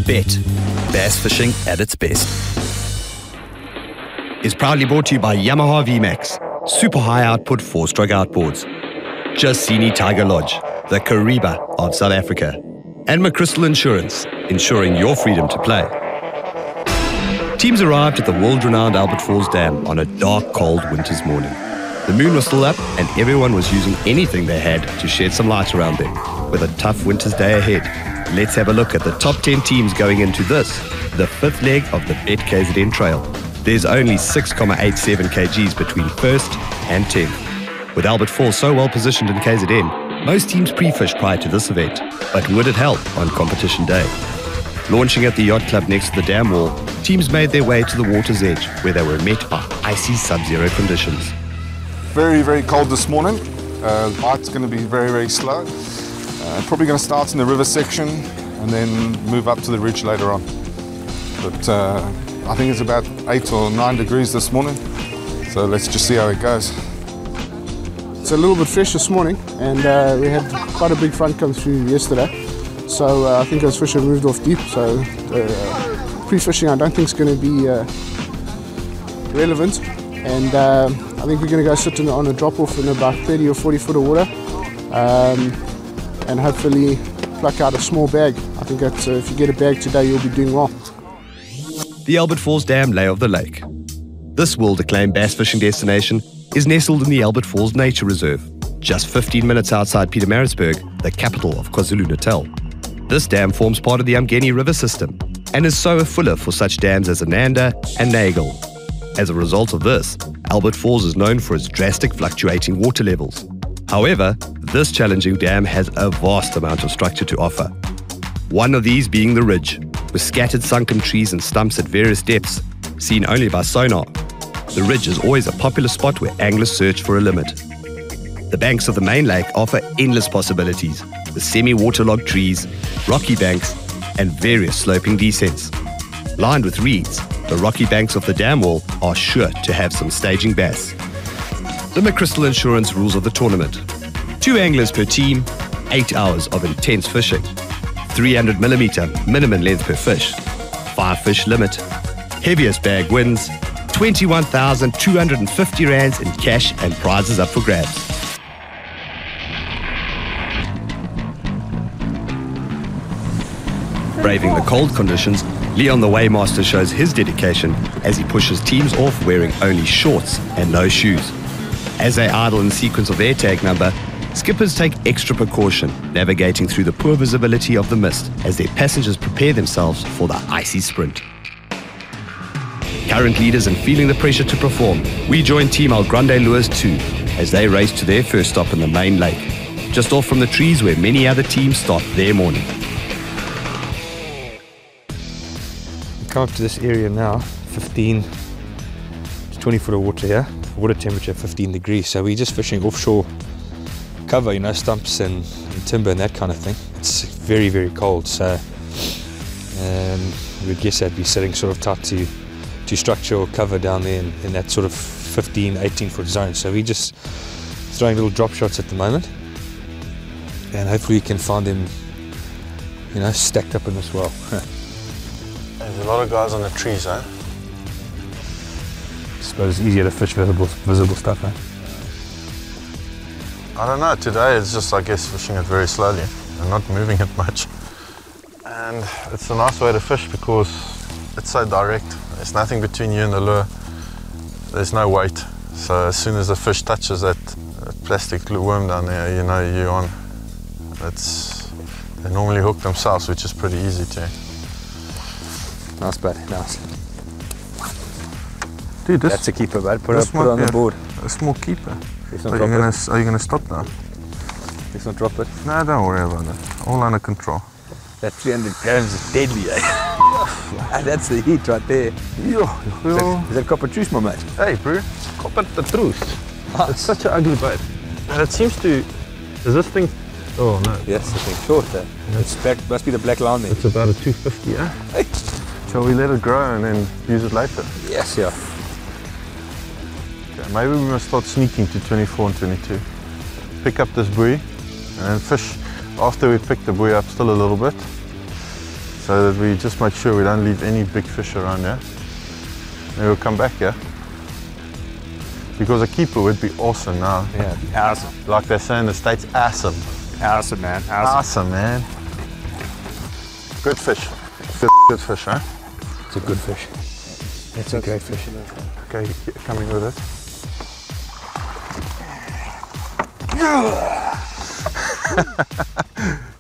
BETT, bass fishing at its best. Is proudly brought to you by Yamaha VMAX, super high output 4-stroke outboards. Jasini Tiger Lodge, the Kariba of South Africa. And McChrystal Insurance, ensuring your freedom to play. Teams arrived at the world-renowned Albert Falls Dam on a dark, cold winter's morning. The moon was still up and everyone was using anything they had to shed some light around them. With a tough winter's day ahead, let's have a look at the top 10 teams going into this, the 5th leg of the BETT KZN Trail. There's only 6.87 kgs between 1st and 10th. With Albert Falls so well positioned in KZN, most teams pre-fish prior to this event, but would it help on competition day? Launching at the yacht club next to the dam wall, teams made their way to the water's edge where they were met by icy sub-zero conditions. Very, very cold this morning. Bite's going to be very, very slow. Probably going to start in the river section and then move up to the ridge later on. But I think it's about 8 or 9 degrees this morning, so let's just see how it goes. It's a little bit fresh this morning, and we had quite a big front come through yesterday, so I think those fish have moved off deep, so pre-fishing I don't think is going to be relevant, and I think we're going to go sit on a drop-off in about 30 or 40 foot of water and hopefully pluck out a small bag. I think that's, if you get a bag today you'll be doing well. The Albert Falls Dam lay of the lake. This world-acclaimed bass fishing destination is nestled in the Albert Falls Nature Reserve, just 15 minutes outside Pietermaritzburg, the capital of KwaZulu-Natal. This dam forms part of the Umgeni River system and is so fuller for such dams as Ananda and Nagel. As a result of this, Albert Falls is known for its drastic fluctuating water levels. However, this challenging dam has a vast amount of structure to offer. One of these being the ridge, with scattered sunken trees and stumps at various depths, seen only by sonar. The ridge is always a popular spot where anglers search for a limit. The banks of the main lake offer endless possibilities, with semi-waterlogged trees, rocky banks, and various sloping descents. Lined with reeds, the rocky banks of the dam wall are sure to have some staging bass. The McChrystal Insurance rules of the tournament: 2 anglers per team, 8 hours of intense fishing, 300mm minimum length per fish, 5 fish limit, heaviest bag wins, 21,250 rands in cash and prizes up for grabs. Braving the cold conditions, Leon the Waymaster shows his dedication as he pushes teams off wearing only shorts and no shoes. As they idle in sequence of their tag number, skippers take extra precaution, navigating through the poor visibility of the mist as their passengers prepare themselves for the icy sprint. Current leaders and feeling the pressure to perform, we join Team El Grande Lures 2 as they race to their first stop in the main lake, just off from the trees where many other teams start their morning. Come up to this area now, 15 to 20 foot of water here, water temperature 15 degrees, so we're just fishing offshore cover, you know, stumps and timber and that kind of thing. It's very, very cold, so we'd guess that we're sitting sort of tight to structure or cover down there in that sort of 15, 18 foot zone. So we're just throwing little drop shots at the moment, and hopefully we can find them, you know, stacked up in this well. There's a lot of guys on the trees, eh? I suppose it's easier to fish visible stuff, eh? I don't know, today it's just, I guess, fishing it very slowly and not moving it much. And it's a nice way to fish because it's so direct. There's nothing between you and the lure. There's no weight. So as soon as the fish touches that plastic worm down there, you know you're on. They normally hook themselves, which is pretty easy too. Nice, buddy, nice. Dude, that's a keeper, bud. Put it on the board. A small keeper. Are you gonna stop now? Let's not drop it. No, don't worry about that. All under control. That 300 grams is deadly, eh? That's the heat right there. Is that copper truce, my mate? Hey, bro. Copper the truce. It's such an ugly bait. And it seems to... Is this thing... Oh, no. Yes, the thing short, eh? It's black, must be the black line there. It's about a 250, eh? Hey. Shall we let it grow and then use it later? Yes, yeah. Okay, maybe we must start sneaking to 24 and 22. Pick up this buoy and then fish after we pick the buoy up still a little bit. so that we just make sure we don't leave any big fish around here. Then we'll come back here. Because a keeper would be awesome now. Yeah, awesome. Like they say in the States, awesome. Awesome, man. Awesome, man. Good fish. Good fish, huh? It's a good fish. It's a great fish. Okay, coming with it.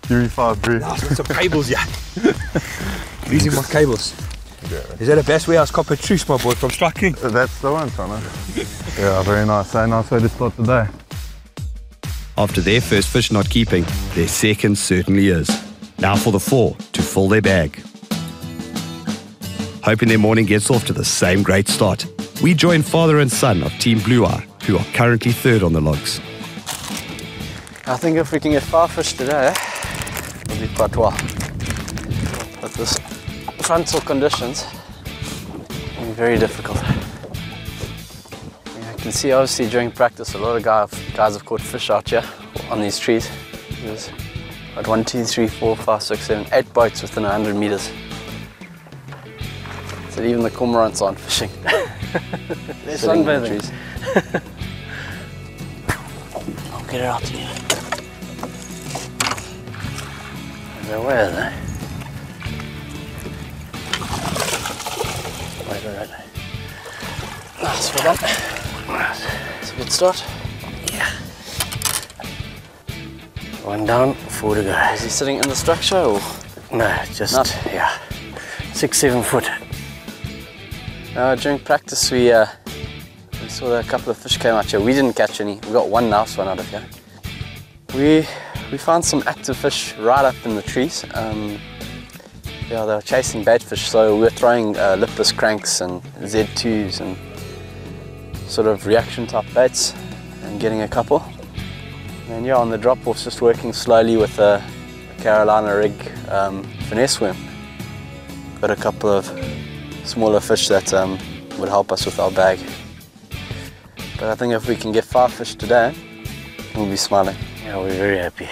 Give me 5, Bree. I've got some cables, yeah. Using my cables. Is that a bass warehouse copper truce, my boy, from striking? That's the one, Connor. Yeah, very nice. A nice way to start the day. After their first fish not keeping, their second certainly is. Now for the 4 to fill their bag. Hoping their morning gets off to the same great start, we join father and son of Team Blue Eye, who are currently third on the logs. I think if we can get 5 fish today, it'll be quite well. But this frontal conditions will be very difficult. Yeah, I can see obviously during practice a lot of guys have caught fish out here on these trees. There's about 1, 2, 3, 4, 5, 6, 7, 8 boats within 100 meters. So even the cormorants aren't fishing. They're sunbathing. I'll get it out to you. Where are they? Right. Nice, well done. It's a good start. Yeah. 1 down, 4 to go. Is he sitting in the structure or? No, just, yeah, 6, 7 foot. During practice we saw that a couple of fish came out here. We didn't catch any. We got 1 nice one out of here. We found some active fish right up in the trees. Yeah, they were chasing bait fish, so we were throwing lipless cranks and Z2s and sort of reaction type baits and getting a couple. And yeah, on the drop-offs, just working slowly with a Carolina rig finesse worm. Got a couple of smaller fish that would help us with our bag. But I think if we can get 5 fish today, we'll be smiling. Yeah, we're very happy.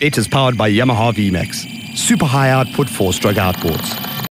It is powered by Yamaha VMAX, super high output 4-stroke outboards.